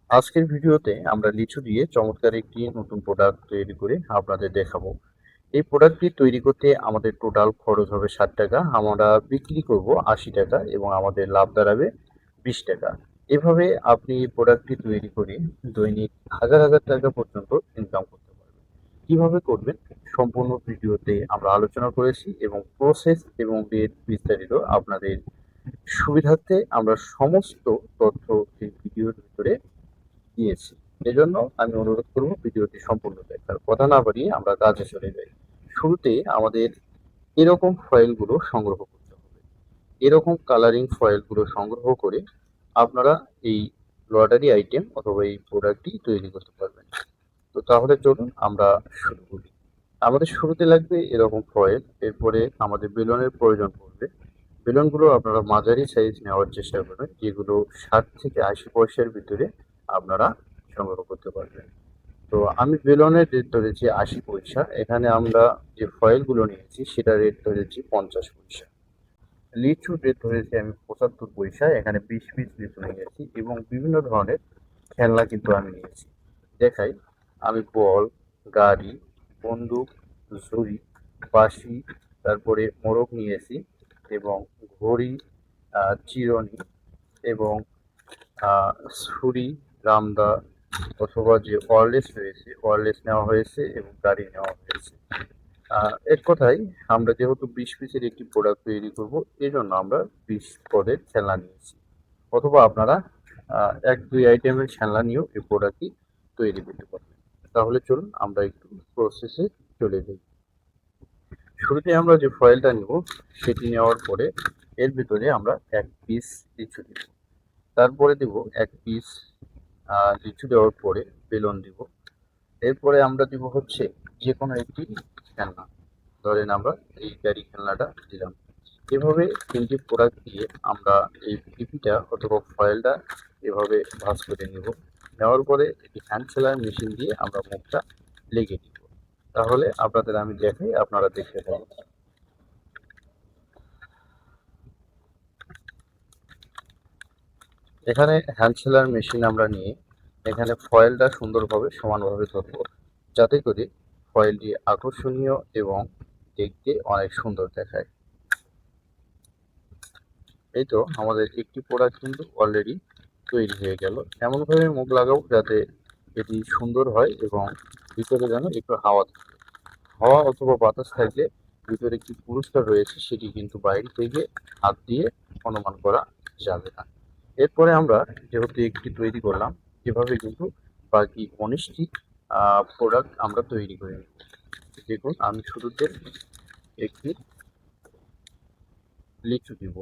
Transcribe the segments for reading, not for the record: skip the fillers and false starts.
আজকের ভিডিওতে আমরা লিচু দিয়ে চমৎকার একটি নতুন প্রোডাক্ট তৈরি করে আপনাদের দেখাবো। এই প্রোডাক্টটি তৈরি করতে আমাদের টোটাল খরচ হবে 60 টাকা, আমরা বিক্রি করব 80 টাকা এবং আমাদের লাভ দাঁড়াবে 20 টাকা। এভাবে আপনি এই প্রোডাক্টটি তৈরি করে দৈনিক হাজার হাজার টাকা পর্যন্ত ইনকাম করতে পারবেন। কিভাবে করবেন সম্পূর্ণ ভিডিওতে আমরা আলোচনা করেছি এবং প্রসেস এবং এর বিস্তারিত আপনাদের সুবিধার্থে আমরা সমস্ত তথ্য এই ভিডিওর ভিতরে দিয়েছি। এজন্য আমি অনুরোধ করব ভিডিওটি সম্পূর্ণ দেখার। কথা না বাড়িয়ে আমরা কাজে চলে যাই। শুরুতে আমাদের এরকম ফয়েলগুলো সংগ্রহ করতে হবে। এরকম কালারিং ফয়েলগুলো সংগ্রহ করে আপনারা এই লটারি আইটেম অথবা এই প্রোডাক্টটি তৈরি করতে পারবেন। তো তাহলে চলুন আমরা শুরু করি। আমাদের শুরুতে লাগবে এরকম ফয়েল, এরপরে আমাদের বেলুনের প্রয়োজন পড়বে। বেলুনগুলো আপনারা মাঝারি সাইজ নেওয়ার চেষ্টা করবেন, যেগুলো 60 থেকে 80 পয়সার ভিতরে আপনারা সংগ্রহ করতে পারবেন। তো আমি বেলুনের রেট ধরেছি 80 পয়সা। এখানে আমরা যে ফয়েলগুলো নিয়েছি সেটা রেট ধরেছি 50 পয়সা। লিচু রেট ধরেছি আমি 75 পয়সা। এখানে 20 পিস লিচু নিয়েছি এবং বিভিন্ন ধরনের খেলনা কিন্তু আমি নিয়েছি। দেখাই, আমি বল, গাড়ি, বন্দুক, ঝুড়ি, বাঁশি, তারপরে মোরগ নিয়েছি এবং ঘড়ি, চিরুনি এবং ছুরি, রামদা অথবা যে ওয়্যারলেস রয়েছে ওয়্যারলেস নেওয়া হয়েছে এবং গাড়ি নেওয়া হয়েছে। এক কথায় আমরা যেহেতু 20 পিসের একটি প্রোডাক্ট তৈরি করব, এই জন্য আমরা 20 পদের খেলনা নিয়েছি। অথবা আপনারা 1-2 আইটেমের খেলনা নিয়েও এই প্রোডাক্টটি তৈরি করতে পারবেন। তাহলে চলুন আমরা একটু প্রসেসে চলে যাই। শুরুতে আমরা যে ফয়েলটা নিব সেটি নেওয়ার পরে এর ভিতরে আমরা 1 পিস লিচু দিব। তারপরে দিব 1 পিস লিচু দেওয়ার পরে বেলুন দিব। এরপরে আমরা দিব হচ্ছে যে কোনো একটি খেলনা। ধরেন আমরা এই গাড়ি খেলনাটা দিলাম। এভাবে 3টি প্রোডাক্ট দিয়ে আমরা এই পিপিটা অথবা ফয়েলটা এভাবে ভাঁজ করে নেব। নেওয়ার পরে একটি হ্যান্ড সেলাই মেশিন দিয়ে আমরা মুখটা লেগে দিব। তাহলে আপনাদের আমি দেখাই, আপনারা দেখতে পাবেন। এখানে হ্যান্ড সেলার মেশিন আমরা নিয়ে এখানে ফয়েলটা সুন্দরভাবে সমানভাবে ধরবো, যাতে করে ফয়েলটি আকর্ষণীয় এবং দেখতে অনেক সুন্দর দেখায়। এই তো আমাদের একটি প্রোডাক্ট কিন্তু অলরেডি তৈরি হয়ে গেল। এমনভাবে মুখ লাগাবো যাতে এটি সুন্দর হয় এবং ভিতরে যেন একটু হাওয়া থাকে। হাওয়া অথবা বাতাস থাকলে ভিতরে কি পুরস্কার রয়েছে সেটি কিন্তু বাইরে থেকে হাত দিয়ে অনুমান করা যাবে না। এরপরে আমরা যেহেতু একটি তৈরি করলাম, এভাবে কিন্তু বাকি 19টি প্রোডাক্ট আমরা তৈরি করে নেব। দেখুন, আমি শুরুতে একটি লিচু দিব।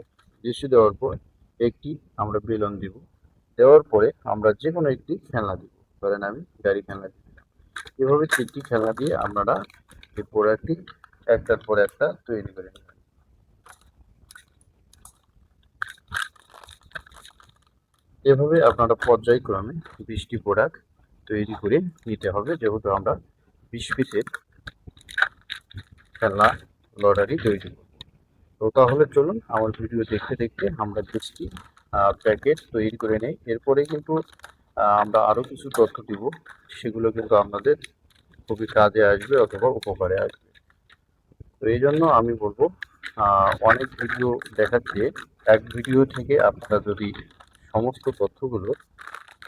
লিচু দেওয়ার পর একটি আমরা বেলুন দিব। দেওয়ার পরে আমরা যে কোনো একটি খেলনা দিব। ধরেন আমি গাড়ি খেলনা দিলাম। এভাবে 3টি খেলনা দিয়ে আপনারা এই প্রোডাক্টটি একটার পর একটা তৈরি করে নেবেন। এভাবে আপনারা পর্যায়ক্রমে 20টি প্রোডাক্ট তৈরি করে নিতে হবে, যেহেতু আমরা 20 পিসের খেলনা লটারি তৈরি করব। তো তাহলে চলুন আমার ভিডিও দেখতে দেখতে আমরা 20টি প্যাকেট তৈরি করে নেই। এরপরে কিন্তু আমরা আরও কিছু তথ্য দিব, সেগুলো কিন্তু আপনাদের খুবই কাজে আসবে অথবা উপকারে আসবে। তো এই জন্য আমি বলবো, অনেক ভিডিও দেখার চেয়ে এক ভিডিও থেকে আপনারা যদি সমস্ত তথ্যগুলো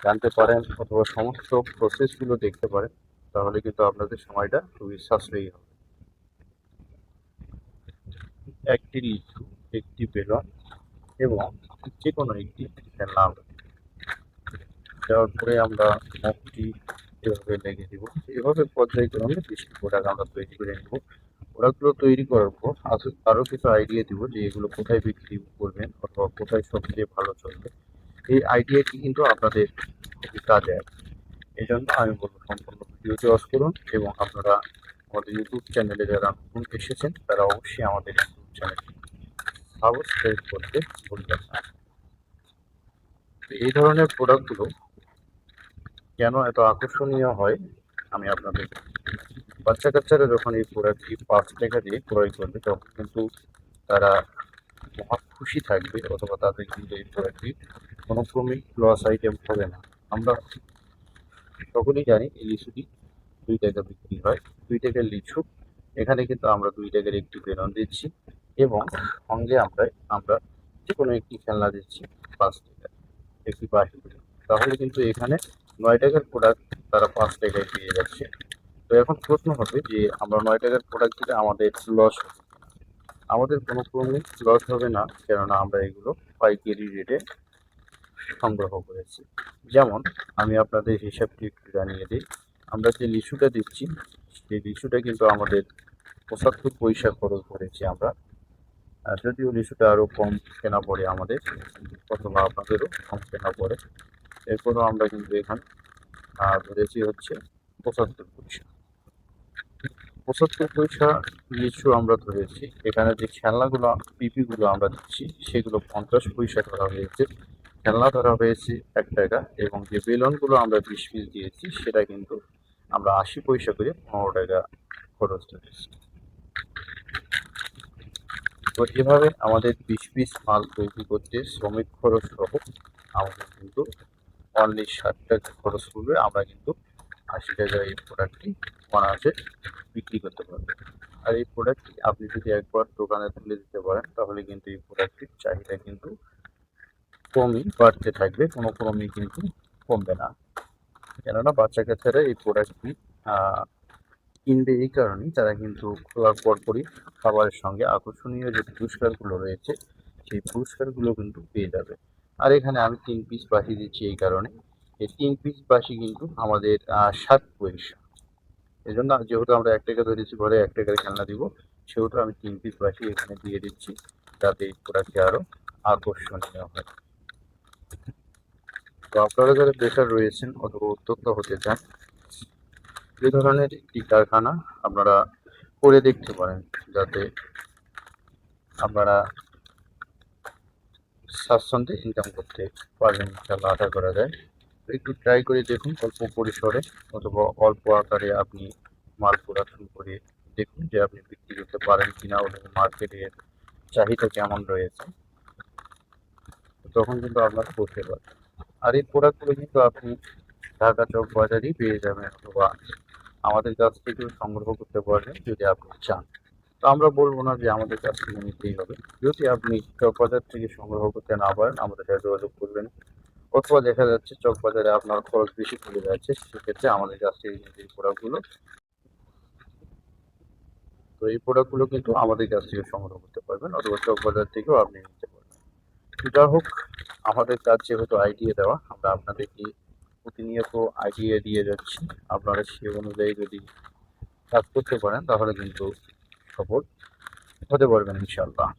জানতে পারেন অথবা সমস্ত প্রসেসগুলো দেখতে পারেন, তাহলে কিন্তু আপনাদের সময়টা খুবই সাশ্রয়ী হবে। একটি লিচু, একটি বেলুন এবং যে কোনো একটি খেলনা দেওয়ার পরে আমরা মুখটি এভাবে লেগে দিব। এভাবে পর্যায়ক্রমে 20টি প্রোডাক্ট আমরা তৈরি করে নেব। প্রোডাক্টগুলো তৈরি করার পর আরও কিছু আইডিয়া দিব যে এগুলো কোথায় বিক্রি করবেন অথবা কোথায় সবচেয়ে ভালো চলবে। এই আইডিয়াটি কিন্তু আপনাদের খুবই কাজে আসবে। এই জন্য আমি বলবো সম্পূর্ণ ভিডিওটি ওয়াচ করুন এবং আপনারা আমাদের ইউটিউব চ্যানেলে যারা নতুন এসেছেন তারা অবশ্যই আমাদের ইউটিউব চ্যানেলটি সাবস্ক্রাইব করতে ভুলবেন না। এই ধরনের প্রোডাক্টগুলো কেন এত আকর্ষণীয় হয় আমি আপনাদের বাচ্চা কাচ্চারা যখন এই প্রোডাক্টটি 5 টাকা দিয়ে ক্রয় করবে তখন কিন্তু তারা মহা খুশি থাকবে অথবা তাদের কিন্তু এই প্রোডাক্টটি কোনো ক্রমিক লস আইটেম হবে না। আমরা সকলেই জানি এই লিচুটি 2 টাকা বিক্রি হয়। 2 টাকার লিচু, এখানে কিন্তু আমরা 2 টাকার একটি বেলুন দিচ্ছি এবং সঙ্গে আমরা যে কোনো একটি খেলনা দিচ্ছি 5 টাকা, একটি বাঁশি দিলাম। তাহলে কিন্তু এখানে 9 টাকার প্রোডাক্ট তারা 5 টাকায় পেয়ে যাচ্ছে। তো এখন প্রশ্ন হবে যে আমরা 9 টাকার প্রোডাক্ট দিলে আমাদের লস হবে? আমাদের কোনো ক্রমেই লস হবে না, কেননা আমরা এগুলো পাইকারি রেটে সংগ্রহ করেছি। যেমন আমি আপনাদের হিসাবটি একটু জানিয়ে দিই। আমরা যে লিচুটা দিচ্ছি সেই লিচুটা কিন্তু আমাদের 75 পয়সা খরচ করেছি আমরা। যদিও লিচুটা আরও কম কেনা পড়ে আমাদের, অথবা আপনাদেরও কম কেনা পড়ে, এরপরও আমরা কিন্তু এখানে ধরেছি হচ্ছে 75 পয়সা। 75 পয়সা লিচু আমরা ধরেছি। এখানে যে খেলনাগুলো পিপিগুলো আমরা দিচ্ছি সেগুলো 50 পয়সা ধরা হয়েছে, খেলনা ধরা হয়েছে 1 টাকা, এবং যে বেলুনগুলো আমরা 20 পিস দিয়েছি সেটা কিন্তু আমরা 80 পয়সা করে 15 টাকা খরচ ধরেছি। তো এভাবে আমাদের 20 পিস মাল তৈরি করতে শ্রমিক খরচ সহ আমাদের কিন্তু অনলি 60 টাকা খরচ করবে। আমরা কিন্তু 80 টাকায় এই প্রোডাক্টটি অনায়াসে বিক্রি করতে পারবো। আর এই প্রোডাক্টটি আপনি যদি একবার দোকানে তুলে দিতে পারেন তাহলে কিন্তু এই প্রোডাক্টটির চাহিদা কিন্তু কমই বাড়তে থাকবে, কোনো ক্রমেই কিন্তু কমবে না। কেননা বাচ্চা কাচ্চারা এই প্রোডাক্টটি কিনবে এই কারণেই, তারা কিন্তু খোলার পরপরই খাবারের সঙ্গে আকর্ষণীয় যে পুরস্কারগুলো রয়েছে সেই পুরস্কারগুলো কিন্তু পেয়ে যাবে। আর এখানে আমি 3 পিস বাঁশি দিচ্ছি এই কারণে, এই 3 পিস বাঁশি কিন্তু আমাদের 60 পয়সা। এই জন্য যেহেতু আমরা 1 টাকা ধরেছি, ঘরে 1 টাকার খেলনা দিব, সেহেতু আমি 3 পিস বাঁশি এখানে দিয়ে দিচ্ছি, যাতে এই প্রোডাক্টটি আরও আকর্ষণীয় হয়। তো আপনারা যারা বেকার রয়েছেন অথবা উদ্যোক্তা হতে চান, এই ধরনের একটি কারখানা আপনারা করে দেখতে পারেন, যাতে আপনারা স্বাচ্ছন্দ্যে ইনকাম করতে পারবেন, ইনশাআল্লাহ আশা করা যায়। তো একটু ট্রাই করে দেখুন, অল্প পরিসরে অথবা অল্প আকারে আপনি মাল প্রোডাকশন করে দেখুন যে আপনি বিক্রি করতে পারেন কিনা, অথবা মার্কেটের চাহিদা কেমন রয়েছে, তখন কিন্তু আপনারা করতে পারবেন। আর এই প্রোডাক্টগুলো কিন্তু আপনি ঢাকা চক বাজারেই পেয়ে যাবেন, অথবা আমাদের কাছ থেকেও সংগ্রহ করতে পারবেন যদি আপনি চান। তো আমরা বলবো না যে আমাদের কাছ থেকে নিতেই হবে। যদি আপনি চকবাজার থেকে সংগ্রহ করতে না পারেন, আমাদের সাথে যোগাযোগ করবেন, অথবা দেখা যাচ্ছে চকবাজারে আপনার খরচ বেশি পড়ে যাচ্ছে, সেক্ষেত্রে আমাদের কাছ থেকে কিন্তু এই প্রোডাক্টগুলো, তো এই প্রোডাক্টগুলো কিন্তু আমাদের কাছ থেকে সংগ্রহ করতে পারবেন, অথবা চকবাজার থেকেও আপনি নিতে পারবেন। যা হোক, আমাদের কাজ যেহেতু আইডিয়া দেওয়া, আমরা আপনাদেরকে প্রতিনিয়ত আইডিয়া দিয়ে যাচ্ছি। আপনারা সে অনুযায়ী যদি কাজ করতে পারেন তাহলে কিন্তু সফল হতে পারবেন ইনশাআল্লাহ।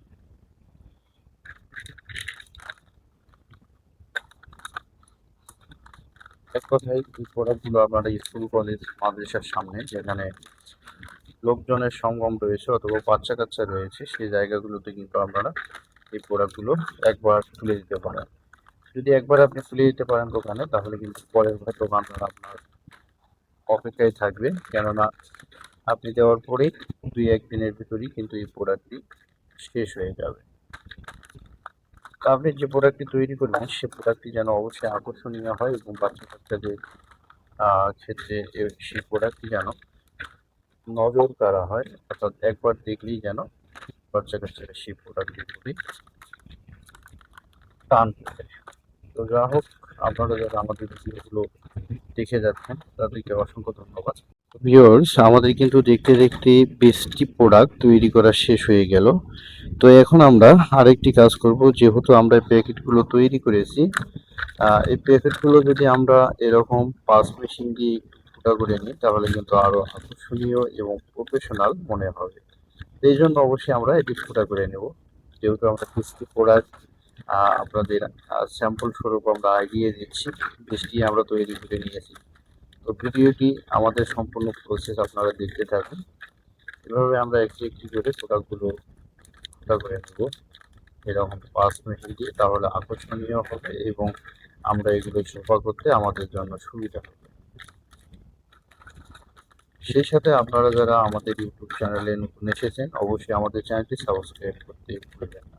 এক কথায় এই প্রোডাক্টগুলো আপনারা স্কুল, কলেজ, মাদ্রাসার সামনে যেখানে লোকজনের সঙ্গম রয়েছে অথবা বাচ্চা কাচ্চা রয়েছে সেই জায়গাগুলোতে কিন্তু আপনারা এই প্রোডাক্টগুলো একবার তুলে দিতে পারেন। যদি একবার আপনি তুলে দিতে পারেন দোকানে, তাহলে কিন্তু পরের বার দোকানদার আপনার অপেক্ষায় থাকবে, কেননা আপনি দেওয়ার পরেই 2-1 দিনের ভিতরেই কিন্তু এই প্রোডাক্টটি শেষ হয়ে যাবে। তো আপনি যে প্রোডাক্টটি তৈরি করবেন সে প্রোডাক্টটি যেন অবশ্যই আকর্ষণীয় হয়, এবং বাচ্চা কাচ্চাদের ক্ষেত্রে সেই প্রোডাক্টটি যেন নজর কাড়া হয়, অর্থাৎ একবার দেখলেই যেন বাচ্চা কাচ্চারা সেই প্রোডাক্টটির প্রতি টান পড়ে। তো যা হোক, আপনারা যারা আমাদের ভিডিওগুলো দেখে যাচ্ছেন তাদেরকে অসংখ্য ধন্যবাদ। ভিউয়ার্স, আমাদের কিন্তু দেখতে দেখতে 20টি প্রোডাক্ট তৈরি করা শেষ হয়ে গেল। তো এখন আমরা আরেকটি কাজ করব, যেহেতু আমরা প্যাকেটগুলো তৈরি করেছি, এই প্যাকেটগুলো যদি আমরা এরকম পাঁচ মেশিন দিয়ে একটু ফুটা করে নিই তাহলে কিন্তু আরো আকর্ষণীয় এবং প্রফেশনাল মনে হবে। এই জন্য অবশ্যই আমরা এটি ফুটা করে নেব। যেহেতু আমরা 20টি প্রোডাক্ট আপনাদের স্যাম্পল স্বরূপ আমরা আইডিয়া দিচ্ছি, 20টি আমরা তৈরি করে নিয়েছি। তো ভিডিওটি আমাদের সম্পূর্ণ প্রসেস আপনারা দেখতে থাকুন। এভাবে আমরা একটি একটি করে প্রোডাক্টগুলো ফুটা করে নেব এরকম পাঁচ মেশিন দিয়ে, তাহলে আকর্ষণীয় হবে এবং আমরা এগুলো সোফা করতে আমাদের জন্য সুবিধা হবে। সেই সাথে আপনারা যারা আমাদের ইউটিউব চ্যানেলে নতুন এসেছেন অবশ্যই আমাদের চ্যানেলটি সাবস্ক্রাইব করতে ভুলবেন না।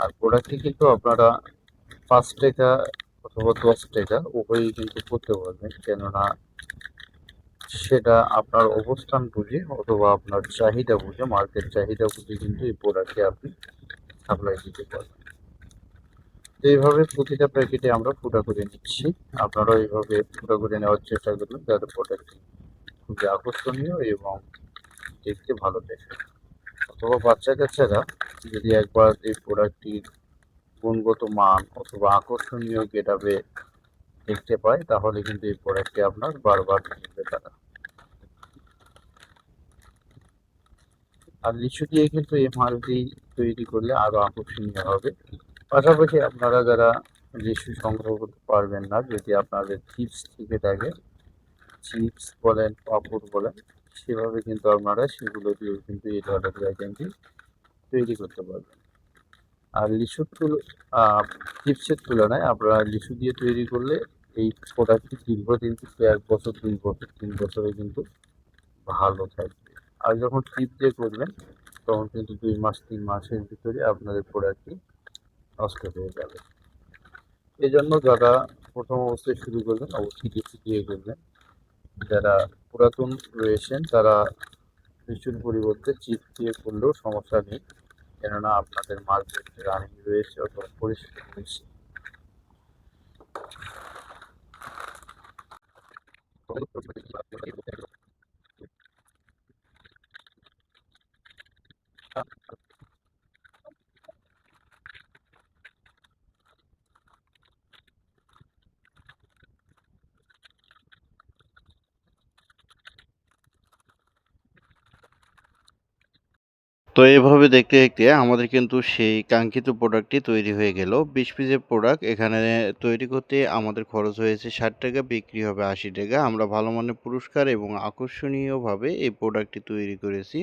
আর প্রোডাক্টটি কিন্তু আপনারা 5 টাকা অথবা 10 টাকা উভয়ই কিন্তু করতে পারবেন, কেননা সেটা আপনার অবস্থান বুঝে অথবা আপনার চাহিদা বুঝে, মার্কেট চাহিদা বুঝে কিন্তু এই প্রোডাক্টটি আপনি সাপ্লাই দিতে পারবেন। তো এইভাবে প্রতিটা প্যাকেটে আমরা ফুটা করে নিচ্ছি। আপনারাও এইভাবে ফুটা করে নেওয়ার চেষ্টা করবেন, যাতে প্রোডাক্টটি খুবই আকর্ষণীয় এবং দেখতে ভালো দেখে। অথবা বাচ্চা কাচ্চারা যদি একবার এই প্রোডাক্টটির গুণগত মান অথবা আকর্ষণীয় গেটআপে দেখতে পায়, তাহলে কিন্তু এই প্রোডাক্টটি আপনার বারবার কিনবে তারা। আর লিচু দিয়ে কিন্তু এই মালটি তৈরি করলে আরো আকর্ষণীয় হবে। পাশাপাশি আপনারা যারা লিচু সংগ্রহ করতে পারবেন না, যদি আপনাদের চিপস থেকে থাকে, চিপস বলেন, পাঁপড় বলেন, সেভাবে কিন্তু আপনারা সেগুলো দিয়েও কিন্তু এই ধরনের আইটেমটি তৈরি করতে পারবেন। আর লিচুর চিপসের তুলনায় আপনারা লিচু দিয়ে তৈরি করলে এই প্রোডাক্টটি দীর্ঘদিন কিন্তু 1 বছর, 2 বছর, 3 বছরে কিন্তু ভালো থাকবে। আর যখন চিপ দিয়ে করবেন, তখন কিন্তু 2 মাস 3 মাসের ভিতরে আপনাদের প্রোডাক্টটি নষ্ট হয়ে যাবে। এজন্য যারা প্রথম অবস্থায় শুরু করবেন, অবশ্যই লিচু দিয়ে করবেন। যারা পুরাতন রয়েছেন তারা লিচুর পরিবর্তে চিপ দিয়ে করলেও সমস্যা নেই, কেননা আপনাদের মার্কেট রানিং রয়েছে অথবা পরিস্থিতি রয়েছে। তো এভাবে দেখতে, দেখতে আমাদের কিন্তু সেই কাঙ্ক্ষিত প্রোডাক্টটি তৈরি হয়ে গেল। ২০ পিসের প্রোডাক্ট এখানে তৈরি করতে আমাদের খরচ হয়েছে ৳৬০, বিক্রি হবে ৳৮০। আমরা ভালো মানের পুরস্কার এবং আকর্ষণীয়ভাবে এই প্রোডাক্টটি তৈরি করেছি,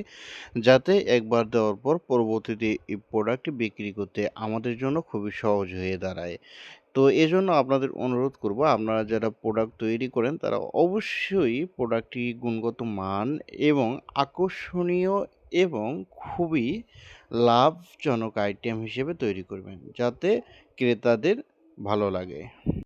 যাতে একবার দেওয়ার পর পরবর্তীতে এই প্রোডাক্টটি বিক্রি করতে আমাদের জন্য খুবই সহজ হয়ে দাঁড়ায়। তো এজন্য আপনাদের অনুরোধ করব, আপনারা যারা প্রোডাক্ট তৈরি করেন তারা অবশ্যই প্রোডাক্টটি গুণগত মান এবং আকর্ষণীয় এবং খুবই লাভজনক আইটেম হিসেবে তৈরি করবেন, যাতে ক্রেতাদের ভালো লাগে।